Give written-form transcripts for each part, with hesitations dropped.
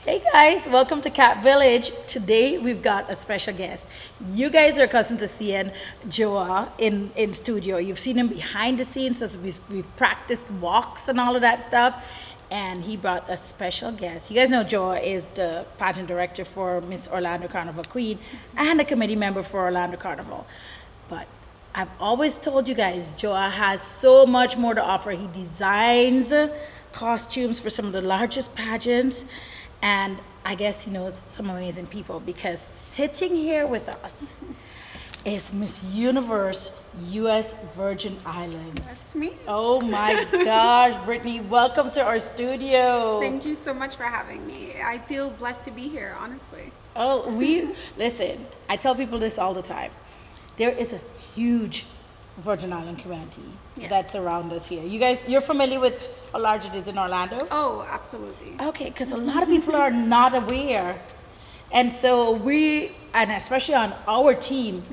Hey guys, welcome to Cat Village. Today we've got a special guest. You guys are accustomed to seeing Joah in studio. You've seen him behind the scenes as we've practiced walks and all of that stuff. And he brought a special guest. You guys know Joah is the pageant director for Miss Orlando Carnival Queen and a committee member for Orlando Carnival. But I've always told you guys, Joah has so much more to offer. He designs costumes for some of the largest pageants. And I guess he knows some amazing people because sitting here with us is Miss Universe U.S. Virgin Islands. That's me. Oh my gosh, Brittany, welcome to our studio. Thank you so much for having me. I feel blessed to be here, honestly. Oh, listen, I tell people this all the time. There is a huge Virgin Island community that's around us here. You guys, you're familiar with how large it is in Orlando? Oh, absolutely. Okay, because a lot of people are not aware. And so and especially on our team,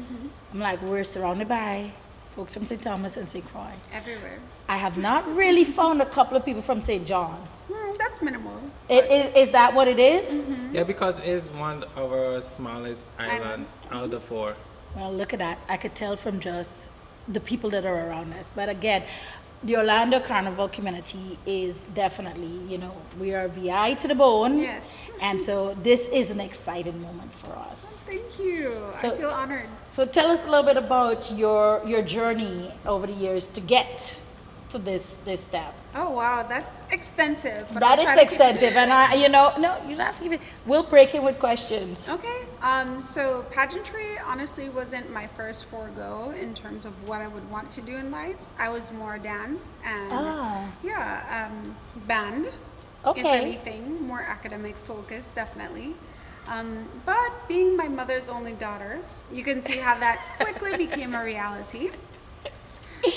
I'm like, we're surrounded by folks from St. Thomas and St. Croix. Everywhere. I have not really found a couple of people from St. John. That's minimal. Is that what it is? Yeah, because it's one of our smallest islands out of the four. Well, look at that. I could tell from just the people that are around us. But again, the Orlando Carnival community is definitely, we are VI to the bone. Yes. And so this is an exciting moment for us. Thank you. I feel honored. So tell us a little bit about your journey over the years to get to this step. Oh, wow. That's extensive. But That I'll try is to keep it- extensive. And no, you don't have to keep it. We'll break in with questions. Okay. So pageantry honestly wasn't my first forego in terms of what I would want to do in life. I was more dance and band. Okay. If anything, more academic focus, definitely. But being my mother's only daughter, you can see how that quickly became a reality.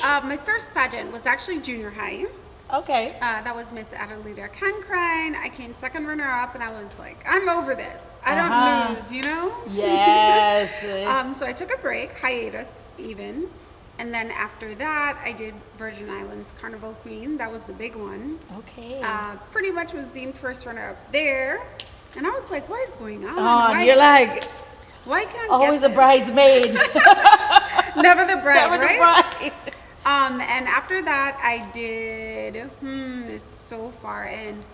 My first pageant was actually junior high. Okay. That was Miss Adelita Cancrine. I came second runner-up, and I was like, I'm over this. I don't lose, Yes. So I took a break, hiatus even. And then after that, I did Virgin Islands Carnival Queen. That was the big one. Okay. Pretty much was deemed first runner-up there. And I was like, what is going on? Oh, you're like why can't always get a bridesmaid. Never the bride, Never right? the bride. And after that, I did, it's so far in,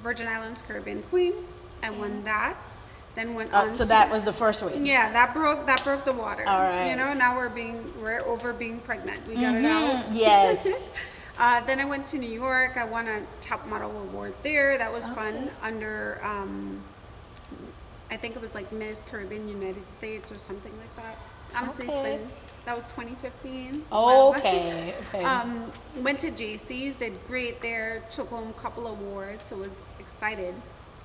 Virgin Islands Caribbean Queen. I won that. Then went on. So that was the first win. Yeah, that broke the water. All right. Now we're over being pregnant. We got it out. Yes. Then I went to New York. I won a top model award there. That was fun under, I think it was like Miss Caribbean United States or something like that. Honestly, that was 2015. Okay. Went to JC's, did great there, took home a couple awards, so was excited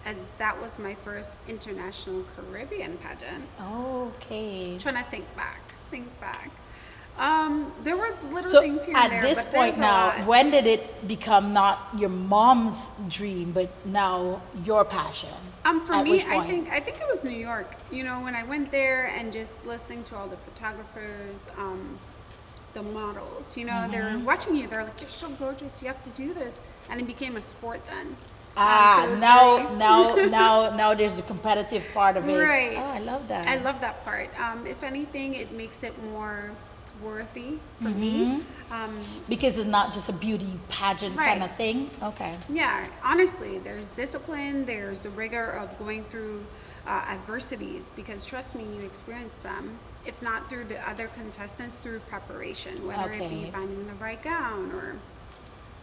as that was my first international Caribbean pageant. Okay. Trying to think back. There was little So things here and there. at this but point there's a now, lot. when did it become not your mom's dream, but now your passion? For At me, which I point? think it was New York. When I went there and just listening to all the photographers, the models, they're watching you. They're like, "You're so gorgeous. You have to do this," and it became a sport then. So it was now there's the competitive part of it. Right. Oh, I love that. I love that part. If anything, it makes it more worthy for me. Because it's not just a beauty pageant kind of thing. Okay. Yeah, honestly, there's discipline, there's the rigor of going through adversities, because trust me, you experience them, if not through the other contestants, through preparation, whether it be finding the right gown or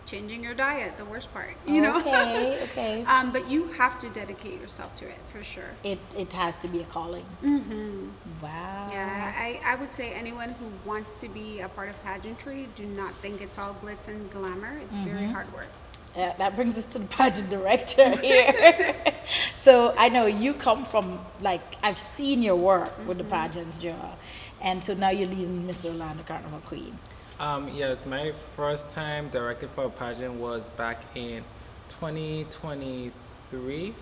changing your diet, the worst part, Okay. But you have to dedicate yourself to it, for sure. It has to be a calling. Wow. Yeah, I would say anyone who wants to be a part of pageantry, do not think it's all glitz and glamour. It's very hard work. That brings us to the pageant director here. So I know you come from, I've seen your work with the pageants, Joah. And so now you're leading Miss Orlando Carnival Queen. Yes, my first time directing for a pageant was back in 2023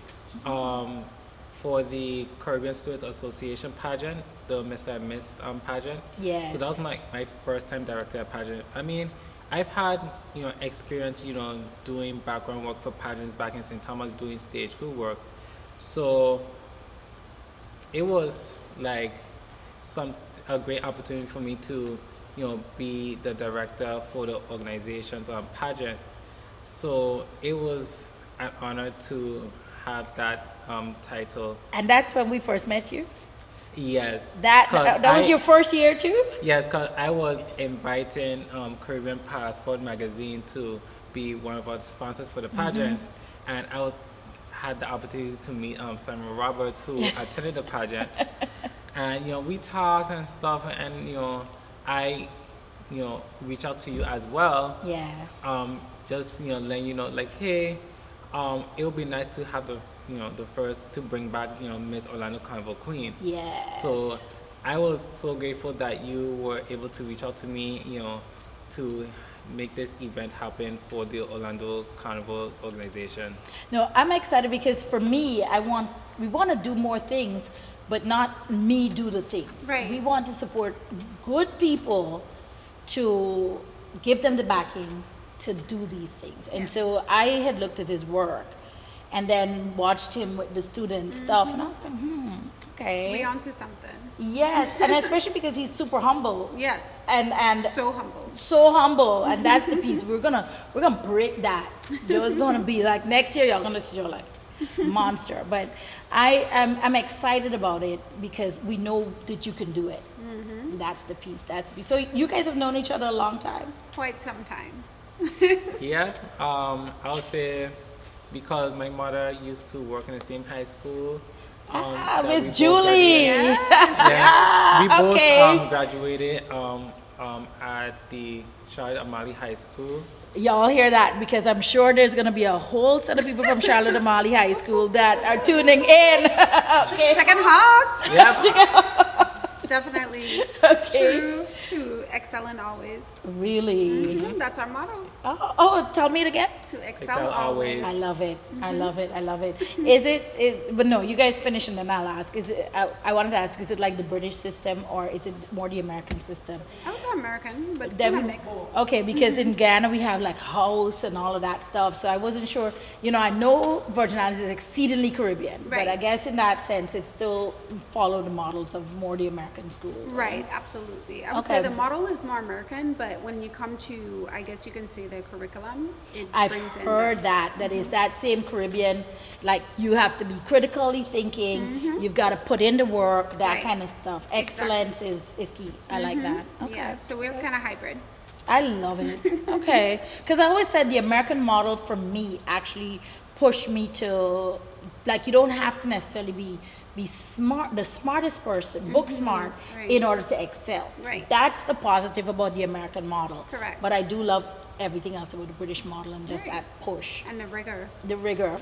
for the Caribbean Students Association pageant, the Mr. and Miss pageant. Yes. So that was my first time directing a pageant. I mean, I've had, experience, doing background work for pageants back in St. Thomas, doing stage crew work. So it was like a great opportunity for me to, be the director for the organization's pageant. So it was an honor to have that title. And that's when we first met you? Yes. That was your first year too? Yes, because I was inviting Caribbean Passport magazine to be one of our sponsors for the pageant, and had the opportunity to meet Samuel Roberts, who attended the pageant, and we talked and stuff, and I reach out to you as well. Yeah. Just letting you know, like, hey, it would be nice to have the first to bring back Miss Orlando Carnival Queen. Yes. So I was so grateful that you were able to reach out to me, to make this event happen for the Orlando Carnival organization. No, I'm excited because for me, we want to do more things, but not me do the things. Right. We want to support good people to give them the backing to do these things. And so I had looked at his work and then watched him with the student stuff, and I was like, okay. We onto something. Yes, and especially because he's super humble. Yes. And So humble. so humble, and that's the piece we're gonna break that. Joe's gonna be like, next year y'all gonna see Joe like monster. But I'm excited about it because we know that you can do it. That's the piece. So you guys have known each other a long time. Quite some time. Yeah, I would say because my mother used to work in the same high school. That we Miss both Julie. graduated. Yeah, we both Okay. graduated at the Charlotte Amalie High School. Y'all hear that, because I'm sure there's gonna be a whole set of people from Charlotte Amalie High School that are tuning in. Okay. Chicken hawks. Yep. Definitely. Okay. True to excelling always. Really? That's our motto. Oh, tell me it again. To excel Excel always. always. I love it. I love it. I love it. But no, you guys finish and then I'll ask. I wanted to ask, is it like the British system or is it more the American system? I was American, but Then- kind of mixed. Okay, because in Ghana we have like house and all of that stuff, so I wasn't sure. I know Virgin Islands is exceedingly Caribbean, but Right. I guess in that sense it still follow the models of more the American school. Right, absolutely. I would Okay. say the model is more American, but when you come to, I guess you can say the curriculum, it I've brings in heard that is that same Caribbean, like you have to be critically thinking, you've got to put in the work, that Right. kind of stuff. Excellence is key. I like that. Okay. Yeah, so we're kind of hybrid. I love it. Okay. Because I always said the American model for me actually pushed me to, like, you don't have to necessarily be smart, the smartest person, book smart, Right. in order to excel. Right. That's the positive about the American model. Correct. But I do love everything else about the British model and just Right. that push, And the rigor. the rigor.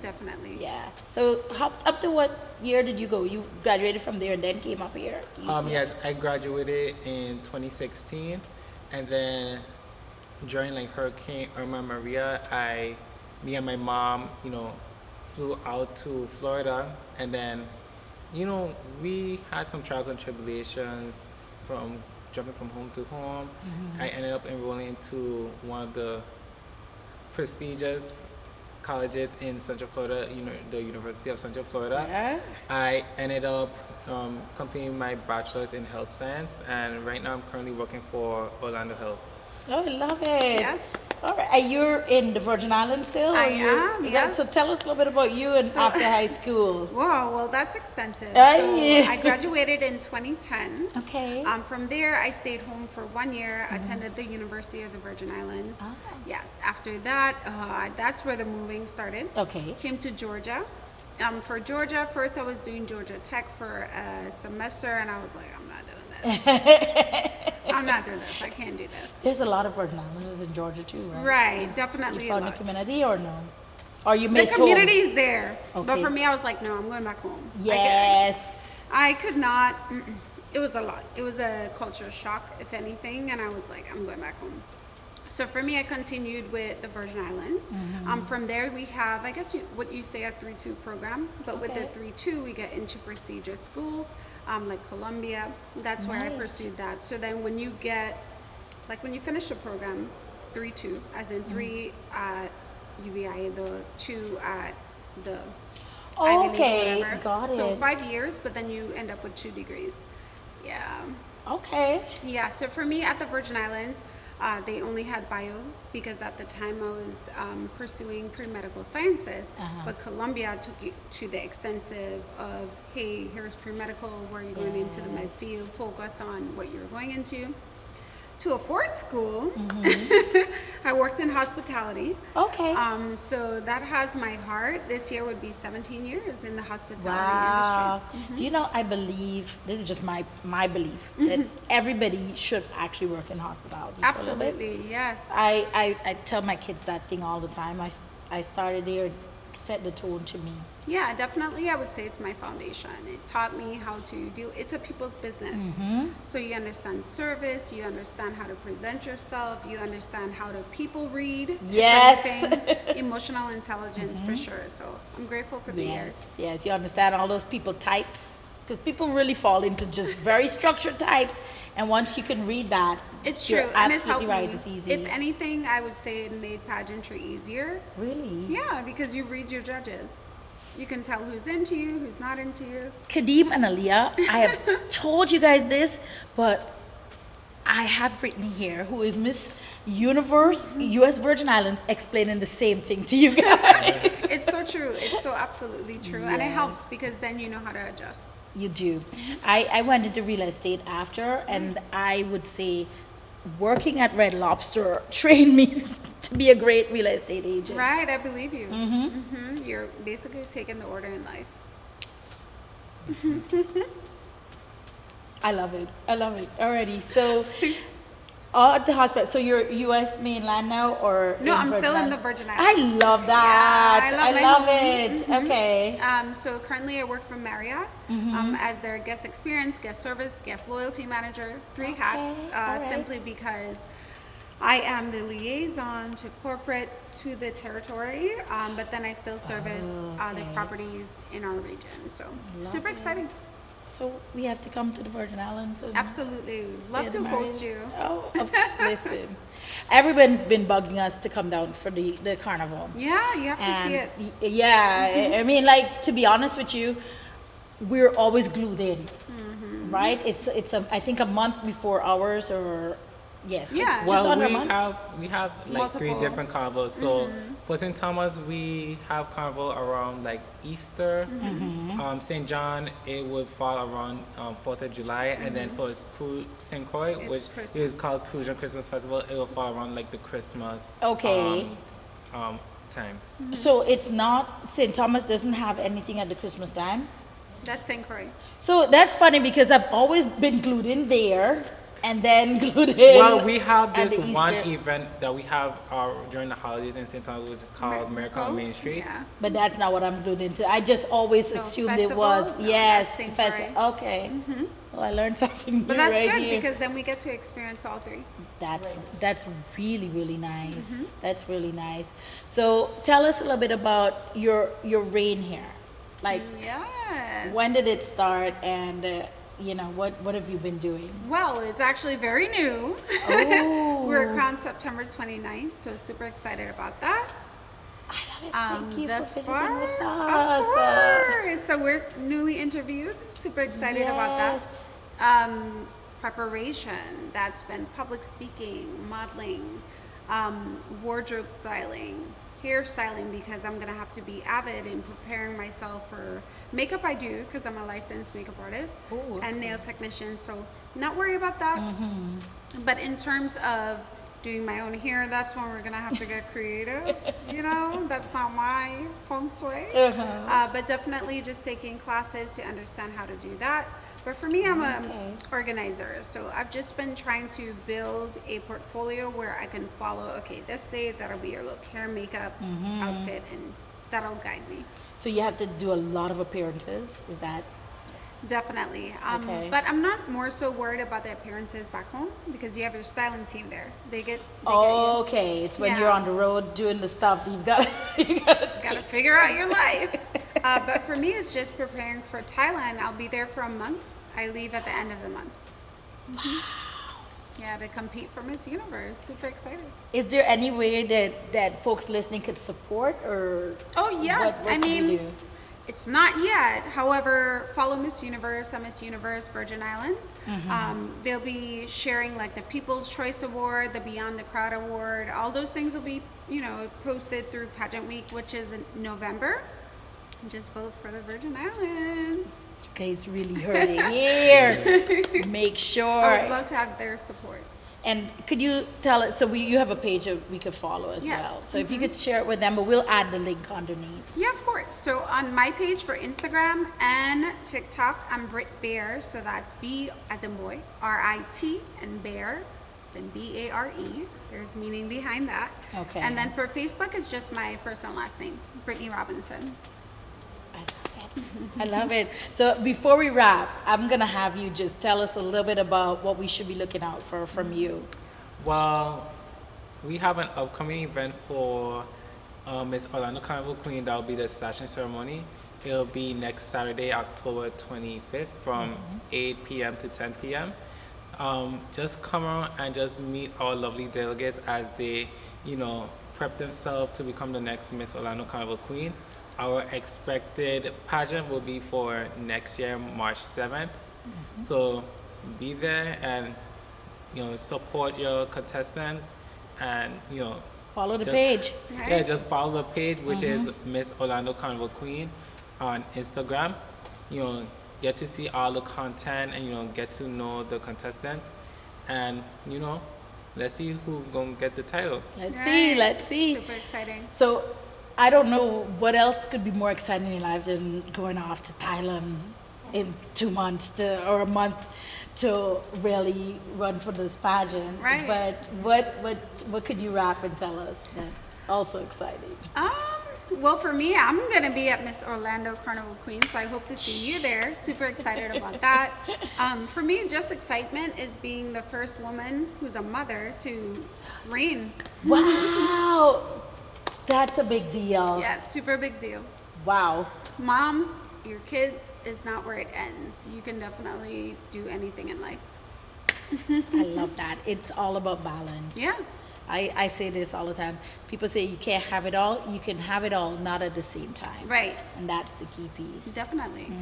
Definitely. Yeah. So up to what year did you go? You graduated from there and then came up here? to UTS? Yes, I graduated in 2016, and then during like Hurricane Irma Maria, me and my mom, flew out to Florida, and then, we had some trials and tribulations from jumping from home to home. I ended up enrolling into one of the prestigious colleges in Central Florida, the University of Central Florida. Yeah. I ended up completing my bachelor's in health science, and right now I'm currently working for Orlando Health. Oh, I love it. Yes. All right. And you're in the Virgin Islands still? I or you're- am, Yeah, yes. So tell us a little bit about you and after high school. Whoa, well, that's extensive. Aye. So I graduated in 2010. Okay. From there, I stayed home for 1 year, attended the University of the Virgin Islands. Ah. Yes. After that, that's where the moving started. Okay. Came to Georgia. For Georgia, first I was doing Georgia Tech for a semester, and I was like, I'm not doing this. I'm not doing this. I can't do this. There's a lot of Virgin Islands in Georgia too, right? Right, definitely You a found a lot. community or no? Or you The missed community home? is there, but Okay. for me, I was like, no, I'm going back home. Yes. I could not. It was a lot. It was a culture shock, if anything, and I was like, I'm going back home. So for me, I continued with the Virgin Islands. From there, we have, I guess, what you say a 3-2 program, but with the Okay. 3-2, we get into prestigious schools like Columbia. That's where I Nice. pursued that. So then when you get like when you finish a program, 3-2, as in 3 at UVI, the 2 at the Ivy League or Okay, whatever. got So it. 5 years, but then you end up with 2 degrees. Yeah. Okay. Yeah, so for me at the Virgin Islands, they only had bio because at the time I was pursuing pre-medical sciences, but Columbia took you to the extensive of, hey, here's pre-medical, where you're going into the med field, focus on what you're going into. To a fourth school, I worked in hospitality. Okay. So that has my heart. This year would be 17 years in the hospitality Wow. industry. Do you know, I believe, this is just my belief, that everybody should actually work in hospitality. for a little bit. Absolutely, yes. I tell my kids that thing all the time. I started there, it set the tone to me. Yeah, definitely. I would say it's my foundation. It taught me how to do. It's a people's business. So you understand service. You understand how to present yourself. You understand how to people read. if Yes. anything. Emotional intelligence for sure. So I'm grateful for the years. Yes, you understand all those people types. Because people really fall into just very structured types. And once you can read that, It's true, you're and it's absolutely helped right. me. It's easy. If anything, I would say it made pageantry easier. Really? Yeah, because you read your judges. You can tell who's into you, who's not into you. Kadeem and Aaliyah, I have told you guys this, but I have Brittany here, who is Miss Universe, U.S. Virgin Islands, explaining the same thing to you guys. It's so true. It's so absolutely true. And it Yes. helps because then you know how to adjust. You do. I went into real estate after, and I would say working at Red Lobster trained me to be a great real estate agent. Right, I believe you. You're basically taking the order in life. I love it. I love it. Alrighty. So, at the hospital. So you're U.S. mainland now, or No, in I'm Virgin still in Islands? the Virgin I Islands. love that. Yeah, I love my love home. it. Okay. So currently I work for Marriott as their guest experience, guest service, guest loyalty manager, 3 hats, alright. simply because I am the liaison to corporate to the territory, but then I still service the properties in our region. So super exciting. So we have to come to the Virgin Islands. And Absolutely. Love stay to at host Marriott. you. Oh, listen. Everyone's been bugging us to come down for the carnival. Yeah, you have to see it. Yeah, I mean, like, to be honest with you, we're always glued in, right? It's I think a month before ours, or yes, Yeah. just Well, under a we month. have like 3 Multiple. different carnivals. So for St. Thomas, we have carnival around like Easter. St. John, it would fall around 4th of July, and then for St. Croix, It's which Christmas. is called Crucian Christmas Festival, it will fall around like the Christmas Okay. time. So it's not, St. Thomas doesn't have anything at the Christmas time. That's St. Croix. So that's funny because I've always been glued in there and then glued in. Well, we have at this the one Easter. event that we have during the holidays in St. Thomas, which is called Miracle on Main Street. Yeah. But that's not what I'm glued into. I just always No, assumed it festival? was. No, Yes, that's St. festival. Croix. Okay. Well, I learned something new But that's right good here. because then we get to experience all 3. That's really nice. That's really nice. So tell us a little bit about your reign here. Like, Yes. when did it start, and what have you been doing? Well, it's actually very new. Oh. We're crowned September 29th, so super excited about that. I love it. Thank you for Thus visiting far, with of us. course. So we're newly interviewed. Super excited about that. Preparation. That's been public speaking, modeling, wardrobe styling, hairstyling, because I'm gonna have to be avid in preparing myself for makeup. I do because I'm a licensed makeup artist Ooh, and nail technician. So not worry about that. But in terms of doing my own hair, that's when we're gonna have to get creative. That's not my feng shui. But definitely just taking classes to understand how to do that. But for me, I'm an organizer. So I've just been trying to build a portfolio where I can follow, okay, this day, that'll be your look, hair, makeup, outfit, and that'll guide me. So you have to do a lot of appearances. Is that? Definitely. Okay. But I'm not more so worried about the appearances back home because you have your styling team there. They get you. Okay, it's when Yeah. you're on the road doing the stuff that you've got. Gotta figure out your life. But for me, it's just preparing for Thailand. I'll be there for a month. I leave at the end of the month. Yeah, to compete for Miss Universe. Super excited. Is there any way that folks listening could support, or Oh yes, what I can you mean, do? it's not yet. However, follow Miss Universe on Miss Universe Virgin Islands. They'll be sharing like the People's Choice Award, the Beyond the Crowd Award. All those things will be, posted through Pageant Week, which is in November. Just vote for the Virgin Islands. You guys really heard it here. Make I sure. would love to have their support. And could you tell us, so you have a page that we could follow as Yes. well. So if you could share it with them, but we'll add the link underneath. Yeah, of course. So on my page for Instagram and TikTok, I'm Brit Bear. So that's B as in boy, R-I-T, and Bear as in B-A-R-E. There's meaning behind that. Okay. And then for Facebook, it's just my first and last name, Brittany Robinson. I love it. So before we wrap, I'm going to have you just tell us a little bit about what we should be looking out for from you. Well, we have an upcoming event for Miss Orlando Carnival Queen. That will be the selection ceremony. It'll be next Saturday, October 25th from 8 p.m. to 10 p.m. Just come around and just meet our lovely delegates as they, prep themselves to become the next Miss Orlando Carnival Queen. Our expected pageant will be for next year, March 7th. So be there and, support your contestant and, Follow the just- page. Right. Yeah, just follow the page, which is Miss Orlando Carnival Queen on Instagram. Get to see all the content and, get to know the contestants. And, let's see who's going to get the title. Let's see. Super exciting. So I don't know what else could be more exciting in your life than going off to Thailand in 2 months or a month to really run for this pageant. Right. But what could you wrap and tell us that's also exciting? Well, for me, I'm going to be at Miss Orlando Carnival Queen, so I hope to see you there. Super excited about that. For me, just excitement is being the first woman who's a mother to reign. Wow, that's a big deal. Yeah, super big deal. Wow. Moms, your kids is not where it ends. You can definitely do anything in life. I love that. It's all about balance. Yeah. I say this all the time. People say you can't have it all. You can have it all, not at the same time. Right. And that's the key piece. Definitely.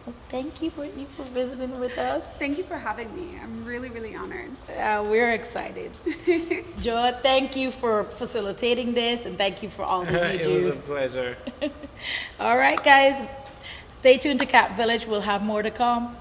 Well, thank you, Brittany, for visiting with us. Thank you for having me. I'm really, really honored. We're excited. Joah, thank you for facilitating this, and thank you for all that you It was do. a pleasure. All right, guys. Stay tuned to Cap Village. We'll have more to come.